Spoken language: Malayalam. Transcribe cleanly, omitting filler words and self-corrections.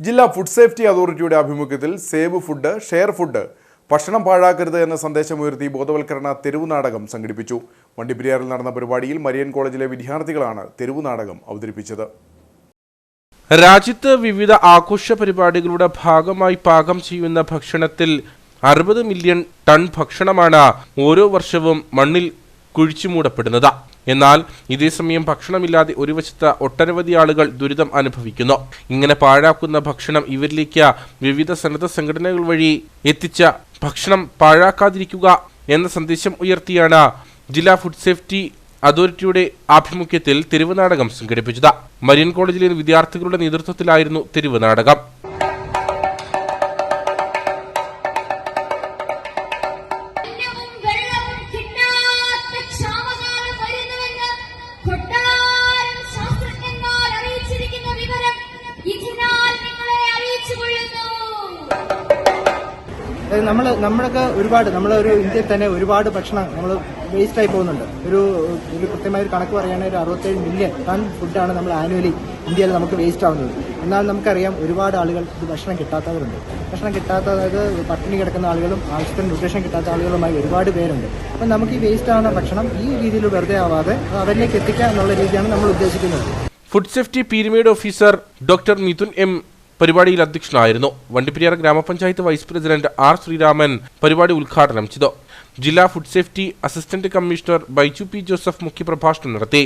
ജില്ലാ ഫുഡ് സേഫ്റ്റി അതോറിറ്റിയുടെ ആഭിമുഖ്യത്തിൽ സേവ് ഫുഡ്, ഷെയർ ഫുഡ്, ഭക്ഷണം പാഴാക്കരുത് എന്ന സന്ദേശമുയർത്തി ബോധവൽക്കരണ തെരുവ് നാടകം സംഘടിപ്പിച്ചു. വണ്ടിപ്പെരിയാറിൽ നടന്ന പരിപാടിയിൽ മരിയൻ കോളേജിലെ വിദ്യാർത്ഥികളാണ് തെരുവ് നാടകം അവതരിപ്പിച്ചത്. രാജ്യത്ത് വിവിധ ആഘോഷ പരിപാടികളുടെ ഭാഗമായി പാകം ചെയ്യുന്ന ഭക്ഷണത്തിൽ 60 മില്യൺ ടൺ ഭക്ഷണമാണ് ഓരോ വർഷവും മണ്ണിൽ കുഴിച്ചുമൂടപ്പെടുന്നത്. എന്നാൽ ഇതേസമയം ഭക്ഷണമില്ലാതെ ഒരു വശത്ത് ഒട്ടനവധി ആളുകൾ ദുരിതം അനുഭവിക്കുന്നു. ഇങ്ങനെ പാഴാക്കുന്ന ഭക്ഷണം ഇവരിലേക്ക് വിവിധ സന്നദ്ധ സംഘടനകൾ വഴി എത്തിച്ച ഭക്ഷണം പാഴാക്കാതിരിക്കുക എന്ന സന്ദേശം ഉയർത്തിയാണ് ജില്ലാ ഫുഡ് സേഫ്റ്റി അതോറിറ്റിയുടെ ആഭിമുഖ്യത്തിൽ തെരുവ് നാടകം സംഘടിപ്പിച്ചത്. മരിയൻ കോളേജിലെ വിദ്യാർത്ഥികളുടെ നേതൃത്വത്തിലായിരുന്നു തെരുവ് നാടകം. നമ്മളൊക്കെ നമ്മളൊരു ഇന്ത്യയിൽ തന്നെ ഒരുപാട് ഭക്ഷണം നമ്മൾ വേസ്റ്റായി പോകുന്നുണ്ട്. ഒരു കൃത്യമായ ഒരു കണക്ക് പറയുകയാണെങ്കിൽ 67 മില്യൺ ടൺ ഫുഡാണ് നമ്മൾ ആനുവലി ഇന്ത്യയിൽ നമുക്ക് വേസ്റ്റ് ആവുന്നത്. എന്നാൽ നമുക്കറിയാം ഒരുപാട് ആളുകൾ ഇത് ഭക്ഷണം കിട്ടാത്തവരുണ്ട്. ഭക്ഷണം കിട്ടാത്ത, അതായത് പട്ടിണി കിടക്കുന്ന ആളുകളും ആവശ്യത്തിന് ന്യൂട്രീഷൻ കിട്ടാത്ത ആളുകളുമായി ഒരുപാട് പേരുണ്ട്. അപ്പം നമുക്ക് ഈ വേസ്റ്റ് ആവുന്ന ഭക്ഷണം ഈ രീതിയിൽ വെറുതെ ആവാതെ അവരിലേക്ക് എത്തിക്കുക എന്നുള്ള രീതിയാണ് നമ്മൾ ഉദ്ദേശിക്കുന്നത്. Food safety Peermade officer doctor Mithun M പരിപാടിയിൽ അധ്യക്ഷനായിരുന്നു. വണ്ടിപ്പെരിയാർ ഗ്രാമപഞ്ചായത്ത് വൈസ് പ്രസിഡന്റ് ആർ ശ്രീരാമൻ പരിപാടി ഉദ്ഘാടനം ചെയ്തു. ജില്ലാ food safety assistant commissioner Baiju P Joseph മുഖ്യപ്രഭാഷണം നടത്തി.